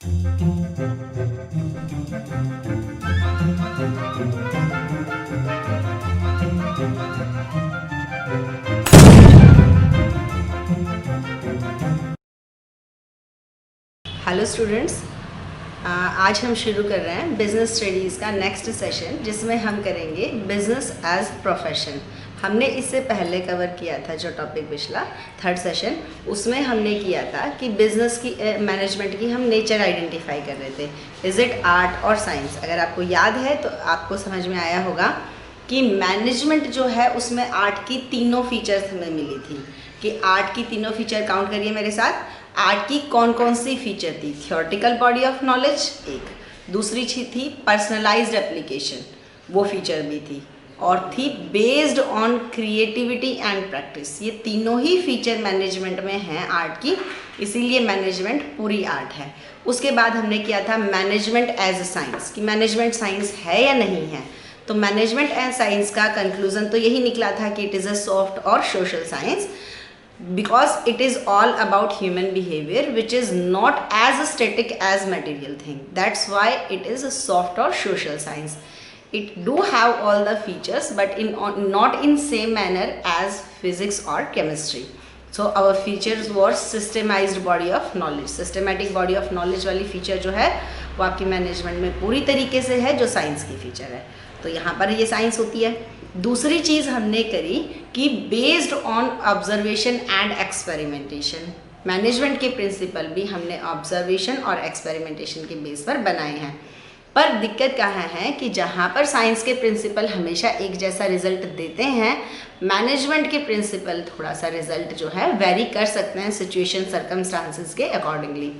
Hello students, आज हम शुरू कर रहे हैं बिज़नेस स्टडीज़ का नेक्स्ट सेशन, जिसमें हम करेंगे बिज़नेस एज प्रोफेशन। हमने इससे पहले कवर किया था जो टॉपिक पिछला थर्ड सेशन, उसमें हमने किया था कि बिज़नेस की मैनेजमेंट की हम नेचर आइडेंटिफाई कर रहे थे, इज़ इट आर्ट और साइंस। अगर आपको याद है तो आपको समझ में आया होगा कि मैनेजमेंट जो है उसमें आर्ट की तीनों फीचर्स हमें मिली थी। कि आर्ट की तीनों फीचर काउंट करिए मेरे साथ। आर्ट की कौन कौन सी फीचर थी? थियोरेटिकल बॉडी ऑफ नॉलेज एक, दूसरी थी पर्सनलाइज्ड एप्लीकेशन, वो फीचर भी थी, और थी based on creativity and practice. ये तीनों ही फीचर मैनेजमेंट में हैं आर्ट की, इसीलिए मैनेजमेंट पूरी आर्ट है। उसके बाद हमने किया था मैनेजमेंट एज अ साइंस, कि मैनेजमेंट साइंस है या नहीं है। तो मैनेजमेंट एज साइंस का कंक्लूजन तो यही निकला था कि इट इज़ अ सॉफ्ट और social science, because it is all about human behavior which is not as static as material thing. That's why it is a soft or social science. It do have all the features, but not in same manner as physics or chemistry. So our features was systemized body of knowledge. Systematic body of knowledge वाली feature जो है वो आपकी management में पूरी तरीके से है, जो साइंस की फीचर है। तो यहाँ पर ये साइंस होती है। दूसरी चीज़ हमने करी कि based on observation and experimentation, management के प्रिंसिपल भी हमने ऑब्जर्वेशन और एक्सपेरिमेंटेशन के बेस पर बनाए हैं। पर दिक्कत कहाँ है कि जहाँ पर साइंस के प्रिंसिपल हमेशा एक जैसा रिजल्ट देते हैं, मैनेजमेंट के प्रिंसिपल थोड़ा सा रिजल्ट जो है वेरी कर सकते हैं सिचुएशन सर्कमस्टांसिस के अकॉर्डिंगली।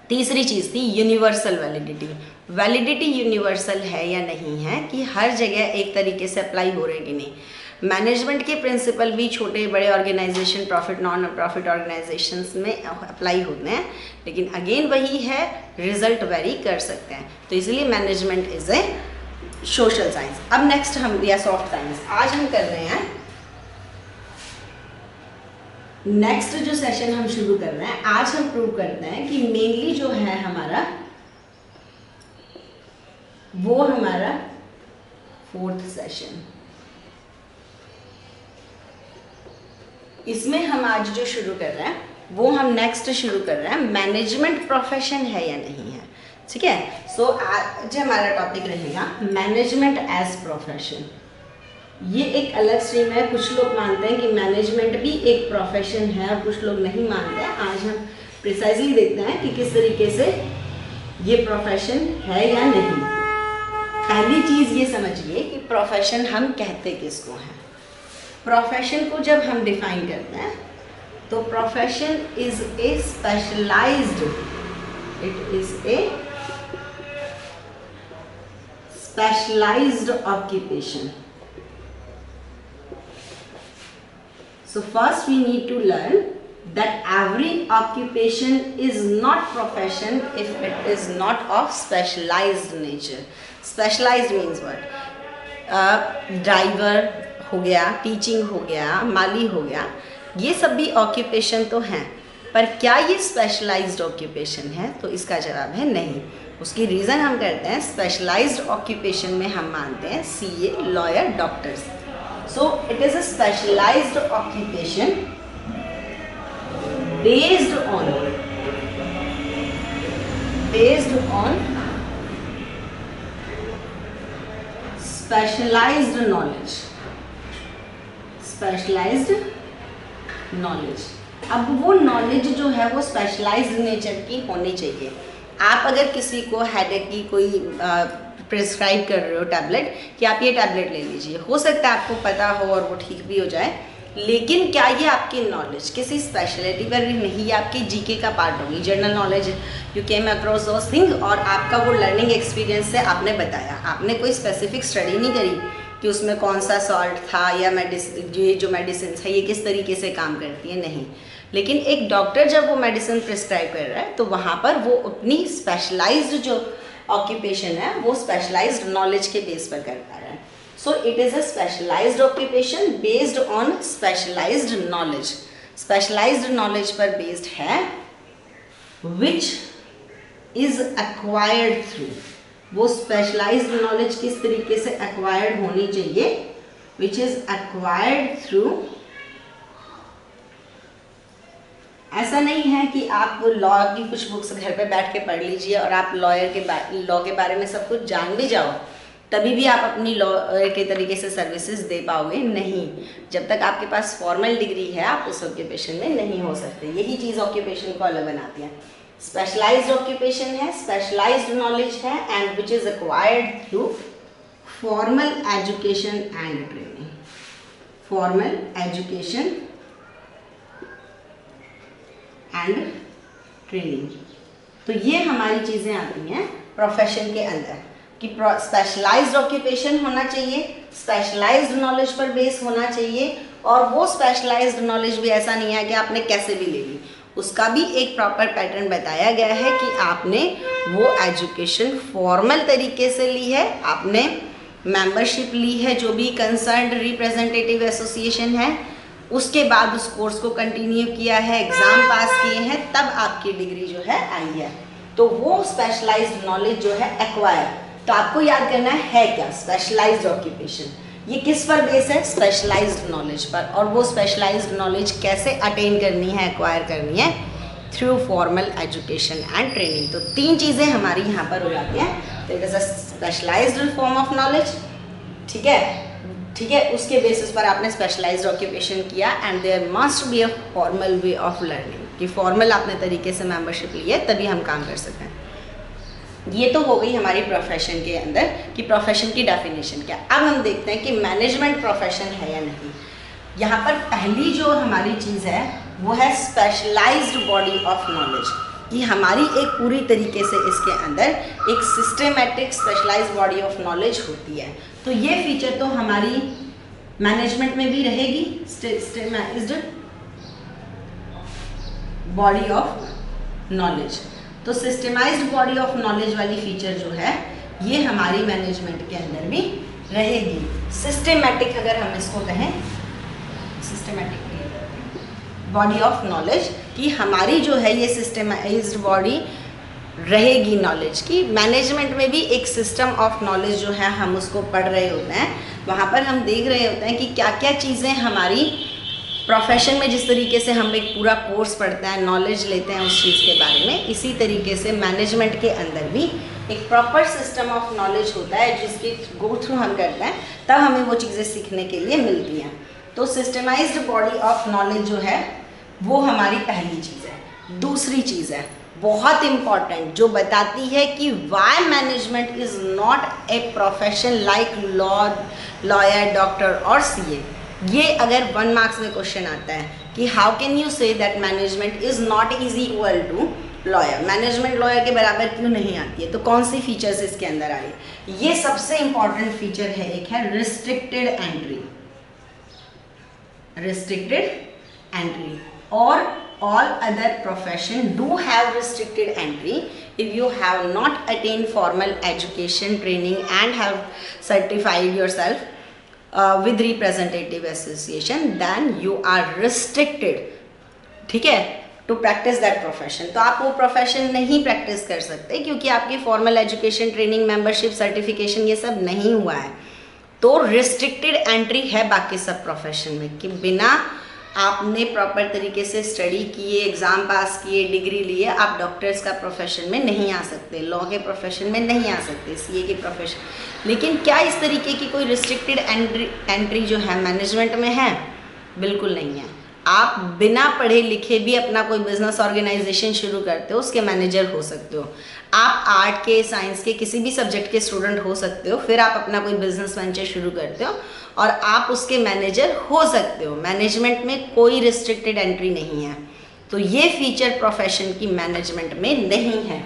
तीसरी चीज़ थी यूनिवर्सल वैलिडिटी। वैलिडिटी यूनिवर्सल है या नहीं है, कि हर जगह एक तरीके से अप्लाई हो रहे कि नहीं। मैनेजमेंट के प्रिंसिपल भी छोटे बड़े organisation, profit non profit organisations में अप्लाई होते हैं, लेकिन अगेन वही है, रिजल्ट वेरी कर सकते हैं। तो इसलिए management is a social science. अब नेक्स्ट हम या सॉफ्ट साइंस आज हम कर रहे हैं। नेक्स्ट जो सेशन हम शुरू कर रहे हैं, आज हम प्रूव करते हैं कि मेनली जो है हमारा वो हमारा फोर्थ सेशन, इसमें हम आज जो शुरू कर रहे हैं वो हम नेक्स्ट शुरू कर रहे हैं मैनेजमेंट प्रोफेशन है या नहीं है। ठीक है, सो आज हमारा टॉपिक रहेगा मैनेजमेंट एज प्रोफेशन। ये एक अलग स्ट्रीम है। कुछ लोग मानते हैं कि मैनेजमेंट भी एक प्रोफेशन है और कुछ लोग नहीं मानते हैं। आज हम प्रिसाइजली देखते हैं कि किस तरीके से ये प्रोफेशन है या नहीं। पहली चीज़ ये समझिए कि प्रोफेशन हम कहते किसको हैं। प्रोफेशन को जब हम डिफाइन करते हैं तो profession is a specialised, it is a specialised occupation. So first we need to learn that every occupation is not profession if it is not of specialized nature. Specialized means what? Driver हो गया, teaching हो गया, माली हो गया, ये सब भी occupation तो हैं, पर क्या ये स्पेशलाइज्ड ऑक्यूपेशन है? तो इसका जवाब है नहीं। उसकी रीज़न हम करते हैं स्पेशलाइज्ड ऑक्यूपेशन में हम मानते हैं CA, lawyer, doctors. So it is a specialized occupation based on specialized knowledge. Specialized knowledge. अब वो नॉलेज जो है वो स्पेशलाइज्ड नेचर की होनी चाहिए। आप अगर किसी को हेडेक की कोई प्रिस्क्राइब कर रहे हो टैबलेट, कि आप ये टैबलेट ले लीजिए, हो सकता है आपको पता हो और वो ठीक भी हो जाए, लेकिन क्या ये आपकी नॉलेज किसी स्पेशलिटी पर भी नहीं, ये आपकी जीके का पार्ट होगी, general knowledge, you came across those thing, और आपका वो लर्निंग एक्सपीरियंस से आपने बताया। आपने कोई स्पेसिफिक स्टडी नहीं करी कि उसमें कौन सा सॉल्ट था या मेडिसिन, ये जो मेडिसिन है ये किस तरीके से काम करती है, नहीं। लेकिन एक डॉक्टर जब वो मेडिसिन प्रिस्क्राइब कर रहा है तो वहाँ पर वो अपनी स्पेशलाइज्ड जो ऑक्यूपेशन है वो स्पेशलाइज्ड नॉलेज के बेस पर कर पा रहा है। So it is a specialised occupation based on specialised knowledge. Specialised knowledge पर बेस्ड है, विच इज एक्वायर्ड थ्रू, वो स्पेशलाइज्ड नॉलेज किस तरीके से एक्वायर्ड होनी चाहिए, विच इज एक्वायर्ड थ्रू, ऐसा नहीं है कि आप लॉ की कुछ बुक्स घर पे बैठ के पढ़ लीजिए और आप लॉ के बारे में सब कुछ जान भी जाओ तभी भी आप अपनी लॉयर के तरीके से सर्विसेज दे पाओगे नहीं। जब तक आपके पास फॉर्मल डिग्री है आप उस ऑक्यूपेशन में नहीं हो सकते। यही चीज़ ऑक्यूपेशन को अलग बनाती है। स्पेशलाइज्ड ऑक्यूपेशन है, स्पेशलाइज्ड नॉलेज है and which is acquired through formal education and training. Formal education and training, तो ये हमारी चीज़ें आती हैं प्रोफेशन के अंदर कि स्पेशलाइज्ड ऑक्यूपेशन होना चाहिए, स्पेशलाइज्ड नॉलेज पर बेस होना चाहिए और वो स्पेशलाइज्ड नॉलेज भी ऐसा नहीं है कि आपने कैसे भी ले ली, उसका भी एक प्रॉपर पैटर्न बताया गया है कि आपने वो एजुकेशन फॉर्मल तरीके से ली है, आपने मेंबरशिप ली है जो भी कंसर्न्ड रिप्रेजेंटेटिव एसोसिएशन है, उसके बाद उस कोर्स को कंटिन्यू किया है, एग्ज़ाम पास किए हैं, तब आपकी डिग्री जो है आई है। तो वो स्पेशलाइज्ड नॉलेज जो है एक्वायर, तो आपको याद करना है क्या स्पेशलाइज्ड ऑक्यूपेशन, ये किस पर बेस है, स्पेशलाइज्ड नॉलेज पर। और वो स्पेशलाइज्ड नॉलेज कैसे अटेन करनी है, एक्वायर करनी है, through formal education and training. तो तीन चीज़ें हमारी यहाँ पर हो जाती हैं। तो it is a specialised form of knowledge, ठीक है, उसके बेसिस पर आपने स्पेशलाइज्ड ऑक्यूपेशन किया and there must be a formal way of learning, कि फॉर्मल आपने तरीके से मेंबरशिप ली है तभी हम काम कर सकते हैं। ये तो हो गई हमारी प्रोफेशन के अंदर कि प्रोफेशन की डेफिनेशन क्या। अब हम देखते हैं कि मैनेजमेंट प्रोफेशन है या नहीं। यहाँ पर पहली जो हमारी चीज़ है वो है स्पेशलाइज्ड बॉडी ऑफ नॉलेज, कि हमारी एक पूरी तरीके से इसके अंदर एक systematic specialised body of knowledge होती है। तो ये फीचर तो हमारी मैनेजमेंट में भी रहेगी, सिस्टमाइज्ड बॉडी ऑफ नॉलेज। तो सिस्टमाइज्ड बॉडी ऑफ नॉलेज वाली फीचर जो है ये हमारी मैनेजमेंट के अंदर भी रहेगी। सिस्टमेटिक अगर हम इसको कहें, सिस्टमेटिक बॉडी ऑफ नॉलेज, कि हमारी जो है ये सिस्टमाइज्ड बॉडी रहेगी नॉलेज की। मैनेजमेंट में भी एक सिस्टम ऑफ नॉलेज जो है हम उसको पढ़ रहे होते हैं, वहाँ पर हम देख रहे होते हैं कि क्या क्या चीज़ें हमारी प्रोफेशन में, जिस तरीके से हम एक पूरा कोर्स पढ़ते हैं, नॉलेज लेते हैं उस चीज़ के बारे में, इसी तरीके से मैनेजमेंट के अंदर भी एक प्रॉपर सिस्टम ऑफ नॉलेज होता है जिसके गो थ्रू हम करते हैं, तब हमें वो चीज़ें सीखने के लिए मिलती हैं। तो सिस्टमाइज्ड बॉडी ऑफ नॉलेज जो है वो हमारी पहली चीज़ है। दूसरी चीज़ है बहुत इम्पॉर्टेंट, जो बताती है कि why management is not a profession like lawyer, doctor और सीए। ये अगर 1 मार्क्स में क्वेश्चन आता है कि how can you say that management is not is equal to lawyer, management lawyer के बराबर क्यों नहीं आती है, तो कौन सी फीचर्स इसके अंदर आई। ये सबसे इंपॉर्टेंट फीचर है, एक है रिस्ट्रिक्टेड एंट्री, रिस्ट्रिक्टेड एंट्री, और all other profession do have restricted entry if you have not attained formal education training and have certified yourself with representative association, then you are restricted, ठीक है, to practice that profession। तो आप वो profession नहीं practice कर सकते क्योंकि आपकी formal education, training, membership, certification ये सब नहीं हुआ है। तो रिस्ट्रिक्टेड एंट्री है बाकी सब प्रोफेशन में, कि बिना आपने प्रॉपर तरीके से स्टडी किए, एग्ज़ाम पास किए, डिग्री लिए, आप डॉक्टर्स का प्रोफेशन में नहीं आ सकते, लॉ के प्रोफेशन में नहीं आ सकते, सीए के प्रोफेशन। लेकिन क्या इस तरीके की कोई रिस्ट्रिक्टेड एंट्री जो है मैनेजमेंट में है? बिल्कुल नहीं है। आप बिना पढ़े लिखे भी अपना कोई बिजनेस ऑर्गेनाइजेशन शुरू करते हो, उसके मैनेजर हो सकते हो। आप आर्ट के, साइंस के, किसी भी सब्जेक्ट के स्टूडेंट हो सकते हो, फिर आप अपना कोई बिजनेस वेंचर शुरू करते हो और आप उसके मैनेजर हो सकते हो। मैनेजमेंट में कोई रिस्ट्रिक्टेड एंट्री नहीं है। तो ये फीचर प्रोफेशन की मैनेजमेंट में नहीं है।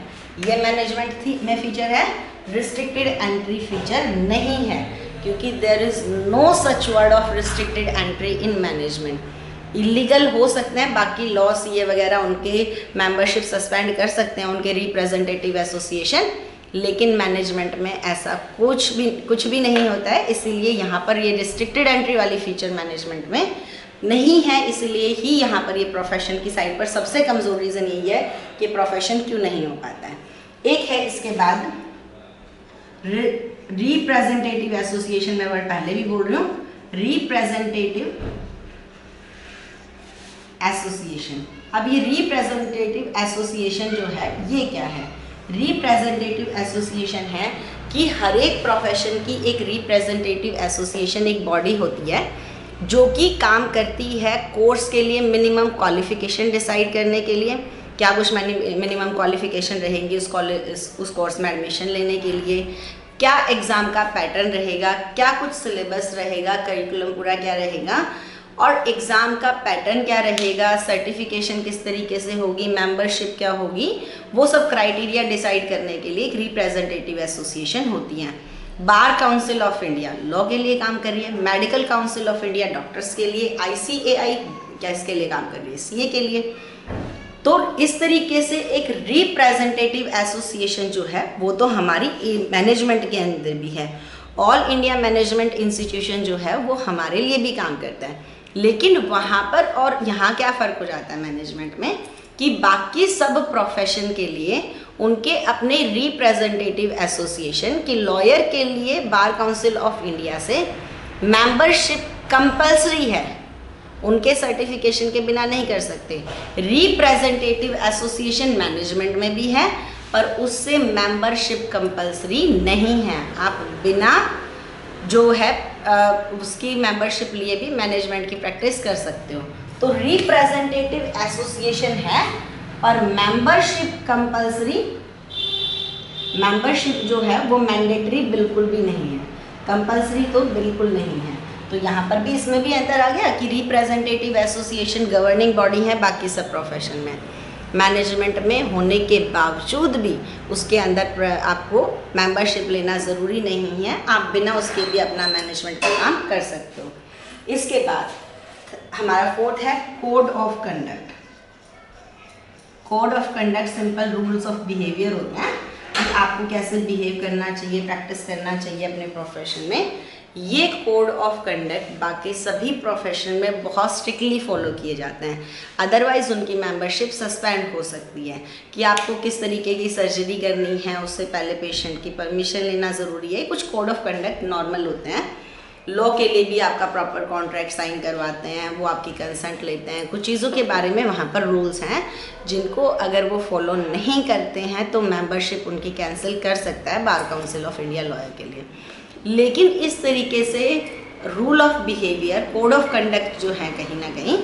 ये मैनेजमेंट में फीचर है, रिस्ट्रिक्टेड एंट्री फीचर नहीं है, क्योंकि there is no such word of restricted entry in management. Illegal हो सकते हैं, बाकी लॉ, सीए वगैरह उनके मेंबरशिप सस्पेंड कर सकते हैं उनके रिप्रेजेंटेटिव एसोसिएशन, लेकिन मैनेजमेंट में ऐसा कुछ भी नहीं होता है। इसीलिए यहाँ पर ये रिस्ट्रिक्टेड एंट्री वाली फीचर मैनेजमेंट में नहीं है। इसलिए ही यहाँ पर ये प्रोफेशन की साइड पर सबसे कमज़ोर रीज़न यही है कि प्रोफेशन क्यों नहीं हो पाता है। एक है इसके बाद रिप्रेजेंटेटिव एसोसिएशन, मैं वर्ड पहले भी बोल रही हूँ, रिप्रेजेंटेटिव एसोसिएशन। अब ये रिप्रेजेंटेटिव एसोसिएशन जो है ये क्या है? रिप्रेजेंटेटिव एसोसिएशन है कि हर एक प्रोफेशन की एक रिप्रेजेंटेटिव एसोसिएशन, एक बॉडी होती है जो कि काम करती है कोर्स के लिए मिनिमम क्वालिफिकेशन डिसाइड करने के लिए, क्या कुछ मिनिमम क्वालिफिकेशन रहेंगी उस कोर्स में एडमिशन लेने के लिए, क्या एग्ज़ाम का पैटर्न रहेगा, क्या कुछ सिलेबस रहेगा, करिकुलम पूरा क्या रहेगा, और एग्ज़ाम का पैटर्न क्या रहेगा, सर्टिफिकेशन किस तरीके से होगी, मेंबरशिप क्या होगी, वो सब क्राइटेरिया डिसाइड करने के लिए एक रिप्रेजेंटेटिव एसोसिएशन होती हैं। Bar council of India law के लिए काम कर रही है, medical council of India doctors के लिए, ICAI क्या इसके लिए काम कर रही है, CA के लिए। तो इस तरीके से एक रिप्रेजेंटेटिव एसोसिएशन जो है वो तो हमारी मैनेजमेंट के अंदर भी है। ऑल इंडिया मैनेजमेंट इंस्टीट्यूशन जो है वो हमारे लिए भी काम करता है, लेकिन वहाँ पर और यहाँ क्या फ़र्क हो जाता है मैनेजमेंट में कि बाकी सब प्रोफेशन के लिए उनके अपने रिप्रेजेंटेटिव एसोसिएशन की, लॉयर के लिए बार काउंसिल ऑफ इंडिया से मेंबरशिप कंपल्सरी है, उनके सर्टिफिकेशन के बिना नहीं कर सकते। रिप्रेजेंटेटिव एसोसिएशन मैनेजमेंट में भी है पर उससे मेंबरशिप कंपल्सरी नहीं है, आप बिना जो है उसकी मेंबरशिप लिए भी मैनेजमेंट की प्रैक्टिस कर सकते हो। तो रिप्रेजेंटेटिव एसोसिएशन है पर मेंबरशिप कंपल्सरी, मेंबरशिप जो है वो मैंडेटरी बिल्कुल भी नहीं है, कंपल्सरी तो बिल्कुल नहीं है। तो यहाँ पर भी इसमें भी अंतर आ गया कि रिप्रेजेंटेटिव एसोसिएशन गवर्निंग बॉडी है बाकी सब प्रोफेशन में, मैनेजमेंट में होने के बावजूद भी उसके अंदर आपको मेंबरशिप लेना ज़रूरी नहीं है, आप बिना उसके भी अपना मैनेजमेंट का काम कर सकते हो। इसके बाद हमारा फोर्थ है code of conduct. Code of conduct simple rules of behaviour होते हैं कि आपको कैसे बिहेव करना चाहिए, प्रैक्टिस करना चाहिए अपने प्रोफेशन में। ये कोड ऑफ कंडक्ट बाकी सभी प्रोफेशन में बहुत स्ट्रिक्टली फॉलो किए जाते हैं, अदरवाइज़ उनकी मेंबरशिप सस्पेंड हो सकती है। कि आपको किस तरीके की सर्जरी करनी है उससे पहले पेशेंट की परमिशन लेना ज़रूरी है, कुछ कोड ऑफ कंडक्ट नॉर्मल होते हैं। लॉ के लिए भी आपका प्रॉपर कॉन्ट्रैक्ट साइन करवाते हैं, वो आपकी कंसेंट लेते हैं, कुछ चीज़ों के बारे में वहाँ पर रूल्स हैं जिनको अगर वो फॉलो नहीं करते हैं तो मेंबरशिप उनकी कैंसिल कर सकता है bar council of India lawyer के लिए। लेकिन इस तरीके से rule of behaviour, code of conduct जो है कहीं ना कहीं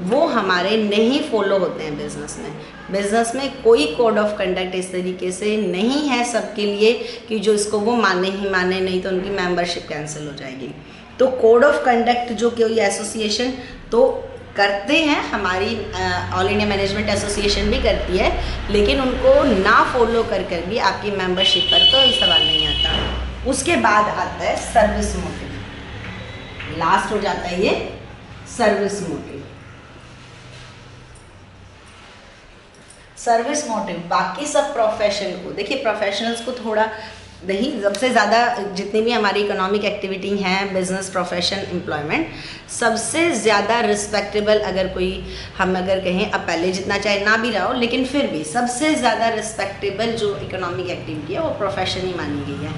वो हमारे नहीं फॉलो होते हैं बिजनेस में। बिजनेस में कोई कोड ऑफ कंडक्ट इस तरीके से नहीं है सबके लिए कि जो इसको वो माने ही माने, नहीं तो उनकी मेंबरशिप कैंसिल हो जाएगी। तो कोड ऑफ कंडक्ट जो कोई एसोसिएशन तो करते हैं, हमारी ऑल इंडिया मैनेजमेंट एसोसिएशन भी करती है, लेकिन उनको ना फॉलो कर कर भी आपकी मेंबरशिप पर तो सवाल नहीं आता। उसके बाद आता है सर्विस मोटिव, लास्ट हो जाता है ये सर्विस मोटिव। सर्विस मोटिव बाकी सब प्रोफेशन को, देखिए प्रोफेशनल्स को थोड़ा नहीं, सबसे ज़्यादा जितनी भी हमारी इकोनॉमिक एक्टिविटी हैं, बिजनेस, प्रोफेशन, एम्प्लॉयमेंट, सबसे ज़्यादा रिस्पेक्टेबल अगर कोई हम अगर कहें, अब पहले जितना चाहे ना भी रहा हो लेकिन फिर भी सबसे ज़्यादा रिस्पेक्टेबल जो इकोनॉमिक एक्टिविटी है वो प्रोफेशन ही मानी गई है,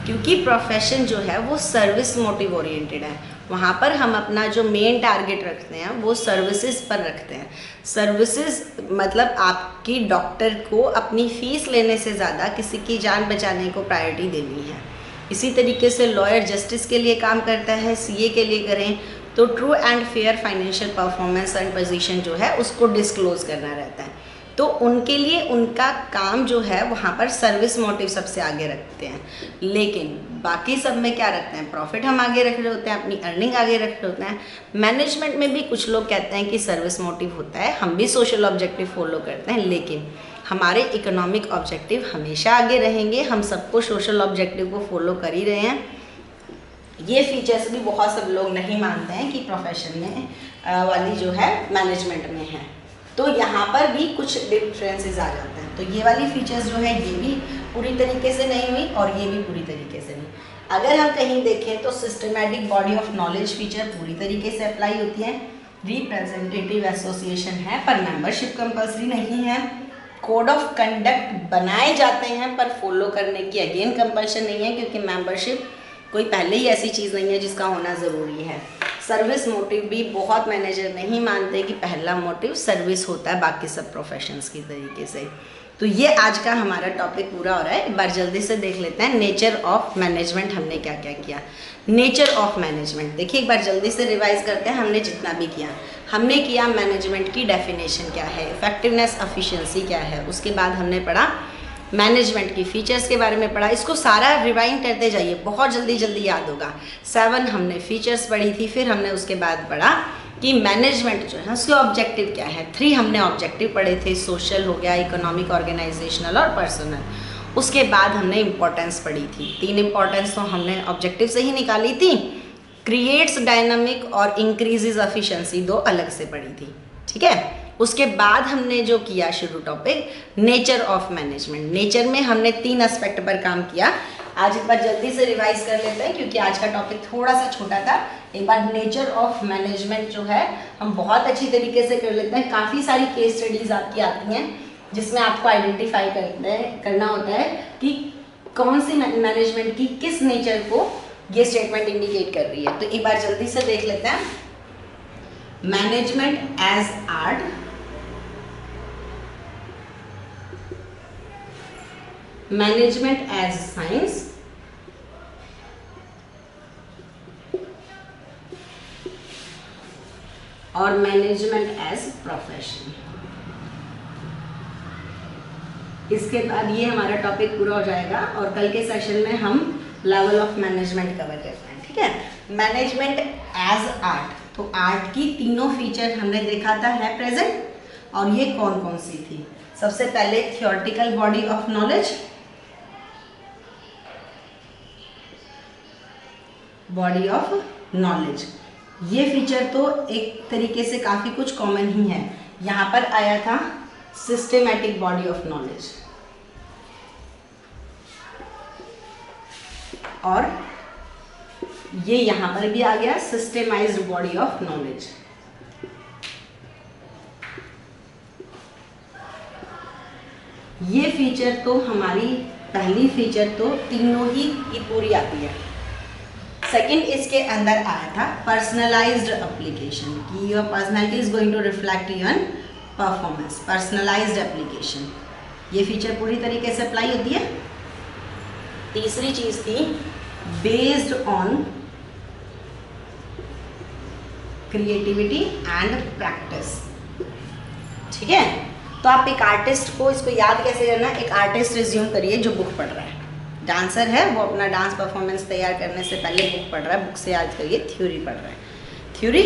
क्योंकि प्रोफेशन जो है वो सर्विस मोटिव ओरिएंटेड है। वहाँ पर हम अपना जो मेन टारगेट रखते हैं वो सर्विसेज पर रखते हैं। सर्विसेज मतलब आपकी डॉक्टर को अपनी फ़ीस लेने से ज़्यादा किसी की जान बचाने को प्रायोरिटी देनी है। इसी तरीके से लॉयर जस्टिस के लिए काम करता है, सीए के लिए करें तो true and fair financial performance and position जो है उसको डिस्क्लोज़ करना रहता है। तो उनके लिए उनका काम जो है वहाँ पर सर्विस मोटिव सबसे आगे रखते हैं। लेकिन बाकी सब में क्या रखते हैं, प्रॉफिट हम आगे रख रहे होते हैं, अपनी अर्निंग आगे रख रहे होते हैं। मैनेजमेंट में भी कुछ लोग कहते हैं कि सर्विस मोटिव होता है, हम भी सोशल ऑब्जेक्टिव फॉलो करते हैं, लेकिन हमारे इकोनॉमिक ऑब्जेक्टिव हमेशा आगे रहेंगे। हम सबको सोशल ऑब्जेक्टिव को फॉलो कर ही रहे हैं। ये फीचर्स भी बहुत सब लोग नहीं मानते हैं कि प्रोफेशन में वाली जो है मैनेजमेंट में है, तो यहाँ पर भी कुछ डिफरेंसेस आ जाते हैं। तो ये वाली फीचर्स जो है ये भी पूरी तरीके से नहीं हुई और ये भी पूरी तरीके से नहीं। अगर हम कहीं देखें तो systematic body of knowledge feature पूरी तरीके से अप्लाई होती है। रिप्रेजेंटेटिव एसोसिएशन है पर मेंबरशिप कंपल्सरी नहीं है। कोड ऑफ कंडक्ट बनाए जाते हैं पर फॉलो करने की अगेन कंपल्शन नहीं है, क्योंकि मेंबरशिप कोई पहले ही ऐसी चीज़ नहीं है जिसका होना ज़रूरी है। सर्विस मोटिव भी बहुत मैनेजर नहीं मानते कि पहला मोटिव सर्विस होता है बाकी सब प्रोफेशंस की तरीके से। तो ये आज का हमारा टॉपिक पूरा हो रहा है। एक बार जल्दी से देख लेते हैं नेचर ऑफ मैनेजमेंट हमने क्या क्या किया। नेचर ऑफ मैनेजमेंट देखिए, एक बार जल्दी से रिवाइज करते हैं हमने जितना भी किया। हमने किया मैनेजमेंट की डेफिनेशन क्या है, इफेक्टिवनेस एफिशिएंसी क्या है, उसके बाद हमने पढ़ा मैनेजमेंट की फीचर्स के बारे में पढ़ा। इसको सारा रिवाइंड करते जाइए, बहुत जल्दी जल्दी याद होगा। 7 हमने फीचर्स पढ़ी थी, फिर हमने उसके बाद पढ़ा कि मैनेजमेंट जो है उसके ऑब्जेक्टिव क्या है। 3 हमने ऑब्जेक्टिव पढ़े थे, सोशल हो गया, इकोनॉमिक, ऑर्गेनाइजेशनल और पर्सनल। उसके बाद हमने इंपॉर्टेंस पढ़ी थी। 3 इंपॉर्टेंस तो हमने ऑब्जेक्टिव से ही निकाली थी। क्रिएट्स डायनामिक और इंक्रीजेज एफिशिएंसी 2 अलग से पढ़ी थी, ठीक है। उसके बाद हमने जो किया शुरू topic nature of management. Nature में हमने 3 एस्पेक्ट पर काम किया। आज एक बार जल्दी से रिवाइज कर लेते हैं क्योंकि आज का टॉपिक थोड़ा सा छोटा था। एक बार नेचर ऑफ मैनेजमेंट जो है हम बहुत अच्छी तरीके से कर लेते हैं। काफ़ी सारी केस स्टडीज आपकी आती हैं जिसमें आपको आइडेंटिफाई करना होता है कि कौन सी मैनेजमेंट की किस नेचर को ये स्टेटमेंट इंडिकेट कर रही है। तो एक बार जल्दी से देख लेते हैं। Management as art, management as science, और मैनेजमेंट एज प्रोफेशन। इसके बाद ये हमारा टॉपिक पूरा हो जाएगा और कल के सेशन में हम लेवल ऑफ मैनेजमेंट कवर करते हैं, ठीक है। मैनेजमेंट एज आर्ट, तो आर्ट की तीनों फीचर हमने देखा था है प्रेजेंट, और ये कौन कौन सी थी। सबसे पहले theoretical body of knowledge, body of knowledge, ये फीचर तो एक तरीके से काफ़ी कुछ कॉमन ही है। यहाँ पर आया था सिस्टेमैटिक बॉडी ऑफ नॉलेज, और ये यहाँ पर भी आ गया सिस्टेमाइज्ड बॉडी ऑफ नॉलेज। ये फीचर तो हमारी पहली फीचर तो तीनों ही पूरी आती है। सेकंड इसके अंदर आया था पर्सनलाइज्ड एप्लीकेशन, कि your personality is going to reflect your performance. Personalised application, ये फीचर पूरी तरीके से अप्लाई होती है। तीसरी चीज थी based on creativity and practice, ठीक है। तो आप एक आर्टिस्ट को इसको याद कैसे करना, एक आर्टिस्ट रिज्यूम करिए जो बुक पढ़ रहा है। डांसर है, वो अपना डांस परफॉर्मेंस तैयार करने से पहले बुक पढ़ रहा है, बुक से याद करिए थ्योरी पढ़ रहा है, थ्योरी।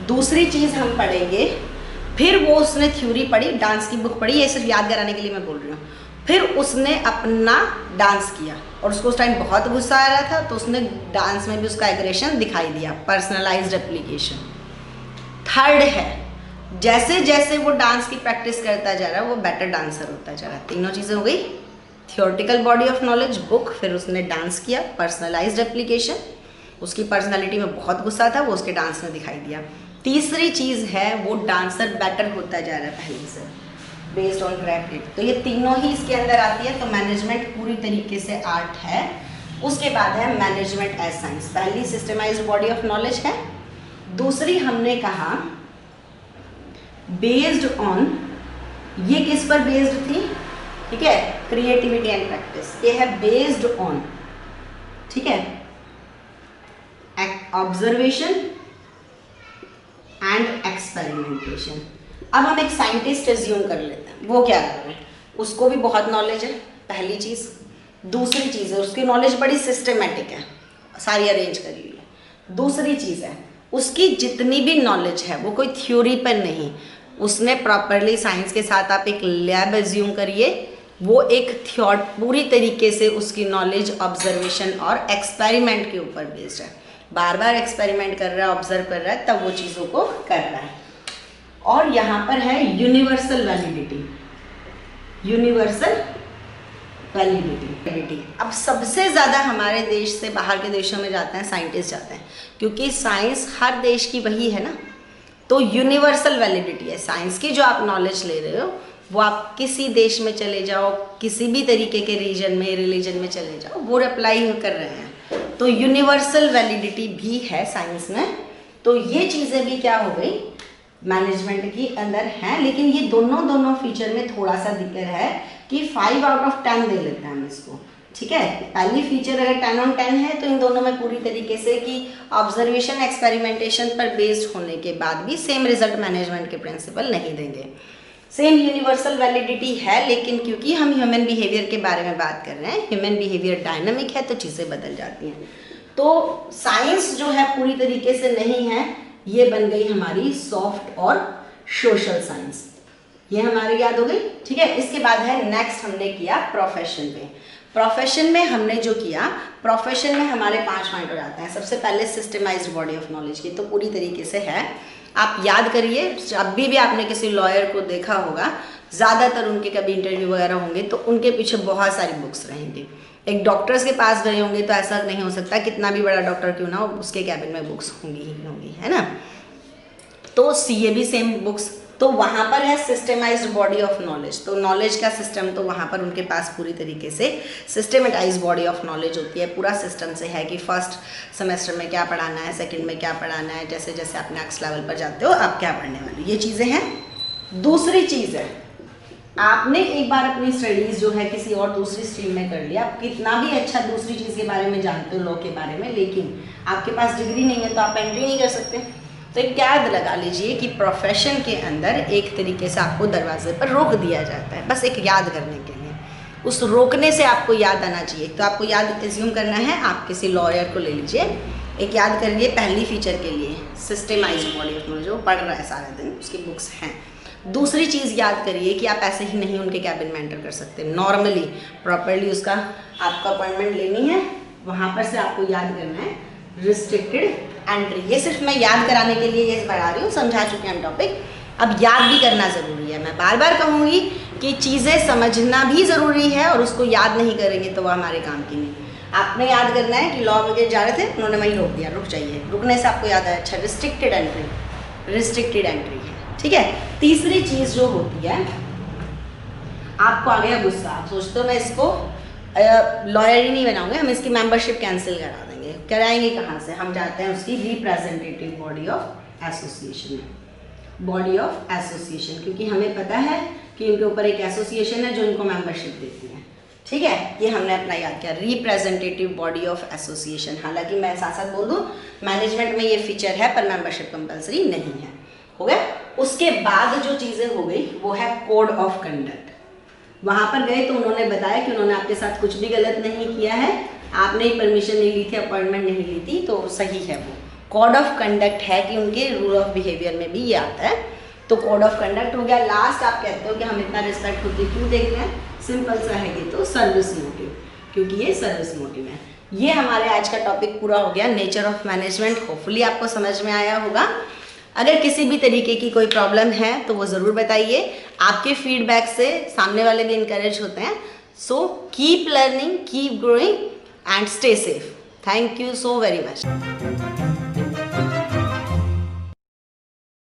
दूसरी चीज़ हम पढ़ेंगे, फिर वो उसने थ्योरी पढ़ी, डांस की बुक पढ़ी, ये सिर्फ याद कराने के लिए मैं बोल रही हूँ। फिर उसने अपना डांस किया और उसको उस टाइम बहुत गुस्सा आ रहा था, तो उसने डांस में भी उसका एग्रेशन दिखाई दिया, पर्सनलाइज्ड एप्लीकेशन। थर्ड है जैसे जैसे वो डांस की प्रैक्टिस करता जा रहा है वो बेटर डांसर होता जा रहा है। तीनों चीज़ें हो गई, theoretical body of knowledge, book, फिर उसने डांस किया, पर्सनलाइज्ड एप्लीकेशन। उसकी पर्सनालिटी में बहुत गुस्सा था, वो उसके डांस में दिखाई दिया। तीसरी चीज़ है वो डांसर बेटर होता जा रहा है पहले से, बेस्ड ऑन क्रेडिट। तो ये तीनों ही इसके अंदर आती है। तो मैनेजमेंट पूरी तरीके से आर्ट है। उसके बाद है मैनेजमेंट एज साइंस। पहली सिस्टमाइज्ड बॉडी ऑफ नॉलेज है, दूसरी हमने कहा बेस्ड ऑन, ये किस पर बेस्ड थी, ठीक है, क्रिएटिविटी एंड प्रैक्टिस। ये है बेस्ड ऑन, ठीक है, ऑब्जर्वेशन एंड एक्सपेरिमेंटेशन। अब हम एक साइंटिस्ट एज्यूम कर लेते हैं, वो क्या कर रहे हैं, उसको भी बहुत नॉलेज है, पहली चीज़। दूसरी चीज़ है उसकी नॉलेज बड़ी सिस्टमेटिक है, सारी अरेंज करी हुई है। दूसरी चीज़ है उसकी जितनी भी नॉलेज है वो कोई थ्योरी पर नहीं, उसने प्रॉपरली साइंस के साथ आप एक लैब एज्यूम करिए, वो एक पूरी तरीके से उसकी नॉलेज ऑब्जर्वेशन और एक्सपेरिमेंट के ऊपर बेस्ड है। बार बार एक्सपेरिमेंट कर रहा है, ऑब्जर्व कर रहा है, तब वो चीज़ों को कर रहा है। और यहाँ पर है यूनिवर्सल वैलिडिटी, यूनिवर्सल वैलिडिटी। अब सबसे ज़्यादा हमारे देश से बाहर के देशों में जाते हैं साइंटिस्ट जाते हैं, क्योंकि साइंस हर देश की वही है ना। तो यूनिवर्सल वैलिडिटी है साइंस की, जो आप नॉलेज ले रहे हो वो आप किसी देश में चले जाओ, किसी भी तरीके के रीजन में, रिलीजन में चले जाओ, वो अप्लाई कर रहे हैं। तो यूनिवर्सल वैलिडिटी भी है साइंस में। तो ये चीज़ें भी क्या हो गई, मैनेजमेंट की अंदर हैं। लेकिन ये दोनों फीचर में थोड़ा सा दिक्कत है कि 5 आउट ऑफ 10 दे लेते हैं हम इसको, ठीक है। पहली फीचर अगर 10 on 10 है तो इन दोनों में पूरी तरीके से कि ऑब्जर्वेशन एक्सपेरिमेंटेशन पर बेस्ड होने के बाद भी सेम रिजल्ट मैनेजमेंट के प्रिंसिपल नहीं देंगे। सेम यूनिवर्सल वैलिडिटी है, लेकिन क्योंकि हम ह्यूमन बिहेवियर के बारे में बात कर रहे हैं, ह्यूमन बिहेवियर डायनामिक है, तो चीज़ें बदल जाती हैं। तो साइंस जो है पूरी तरीके से नहीं है, ये बन गई हमारी सॉफ्ट और सोशल साइंस। ये हमारी याद हो गई, ठीक है। इसके बाद है नेक्स्ट हमने किया प्रोफेशन पे। प्रोफेशन में हमने जो किया, प्रोफेशन में हमारे 5 पॉइंट हो जाते हैं। सबसे पहले सिस्टमाइज्ड बॉडी ऑफ नॉलेज की तो पूरी तरीके से है, आप याद करिए। जब भी आपने किसी लॉयर को देखा होगा, ज़्यादातर उनके कभी इंटरव्यू वगैरह होंगे तो उनके पीछे बहुत सारी बुक्स रहेंगी। एक डॉक्टर्स के पास गए होंगे तो ऐसा नहीं हो सकता, कितना भी बड़ा डॉक्टर क्यों ना हो, उसके कैबिन में बुक्स होंगी ही होंगी, है ना। तो सीए भी सेम बुक्स। तो वहाँ पर है सिस्टमाइज्ड बॉडी ऑफ नॉलेज। तो नॉलेज का सिस्टम तो वहाँ पर उनके पास पूरी तरीके से सिस्टमेटाइज बॉडी ऑफ नॉलेज होती है। पूरा सिस्टम से है कि फर्स्ट सेमेस्टर में क्या पढ़ाना है, सेकंड में क्या पढ़ाना है, जैसे जैसे आप नेक्स्ट लेवल पर जाते हो आप क्या पढ़ने वाले, ये चीज़ें हैं। दूसरी चीज़ है, आपने एक बार अपनी स्टडीज़ जो है किसी और दूसरी स्ट्रीम में कर लिया, आप कितना भी अच्छा दूसरी चीज़ के बारे में जानते हो, लॉ के बारे में, लेकिन आपके पास डिग्री नहीं है तो आप एंट्री नहीं कर सकते। तो एक याद लगा लीजिए कि प्रोफेशन के अंदर एक तरीके से आपको दरवाजे पर रोक दिया जाता है, बस एक याद करने के लिए। उस रोकने से आपको याद आना चाहिए। तो आपको याद एज्यूम करना है, आप किसी लॉयर को ले लीजिए, एक याद करिए पहली फीचर के लिए सिस्टमाइज्ड बॉडी ऑफ नॉलेज, वो पढ़ रहा है सारे दिन, उसकी बुक्स हैं। दूसरी चीज़ याद करिए कि आप ऐसे ही नहीं उनके कैबिन में एंटर कर सकते, नॉर्मली प्रॉपरली उसका आपका अपॉइंटमेंट लेनी है, वहाँ पर से आपको याद करना है रिस्ट्रिक्टेड एंट्री। ये सिर्फ मैं याद कराने के लिए ये बढ़ा रही हूँ, समझा चुके हैं हम टॉपिक। अब याद भी करना ज़रूरी है। मैं बार बार कहूँगी कि चीज़ें समझना भी ज़रूरी है, और उसको याद नहीं करेंगे तो वह हमारे काम की नहीं। आपने याद करना है कि लॉ वगैरह जा रहे थे, उन्होंने वहीं रोक दिया, रुक जाइए, रुकने से आपको याद आया, अच्छा रिस्ट्रिक्टेड एंट्री है, ठीक है। तीसरी चीज़ जो होती है, आपको आ गया गुस्सा, आप सोचते हो मैं इसको लॉयर ही नहीं बनाऊंगे, हम इसकी मेंबरशिप कैंसिल करा देंगे। कराएंगे कहाँ से, हम जाते हैं उसकी रिप्रेजेंटेटिव बॉडी ऑफ एसोसिएशन में, बॉडी ऑफ एसोसिएशन, क्योंकि हमें पता है कि इनके ऊपर एक एसोसिएशन है जो इनको मेंबरशिप देती है, ठीक है। ये हमने अपना याद किया, रिप्रेजेंटेटिव बॉडी ऑफ एसोसिएशन। हालांकि मैं साथ साथ बोल दूँ, मैनेजमेंट में ये फीचर है पर मेंबरशिप कंपलसरी नहीं है, हो गया। उसके बाद जो चीज़ें हो गई वो है कोड ऑफ कंडक्ट। वहाँ पर गए तो उन्होंने बताया कि उन्होंने आपके साथ कुछ भी गलत नहीं किया है, आपने परमिशन नहीं ली थी, अपॉइंटमेंट नहीं ली थी, तो सही है। वो कोड ऑफ कंडक्ट है कि उनके रूल ऑफ बिहेवियर में भी ये आता है। तो कोड ऑफ कंडक्ट हो गया। लास्ट आप कहते हो कि हम इतना रिस्पेक्ट खुद ही क्यों देख रहे हैं, सिंपल सा है ये तो सर्विस मोटिव, क्योंकि ये सर्विस मोटिव है। ये हमारे आज का टॉपिक पूरा हो गया, नेचर ऑफ मैनेजमेंट। होपफुली आपको समझ में आया होगा। अगर किसी भी तरीके की कोई प्रॉब्लम है तो वो ज़रूर बताइए, आपके फीडबैक से सामने वाले भी इनकरेज होते हैं। So keep learning, keep growing and stay safe. Thank you so very much.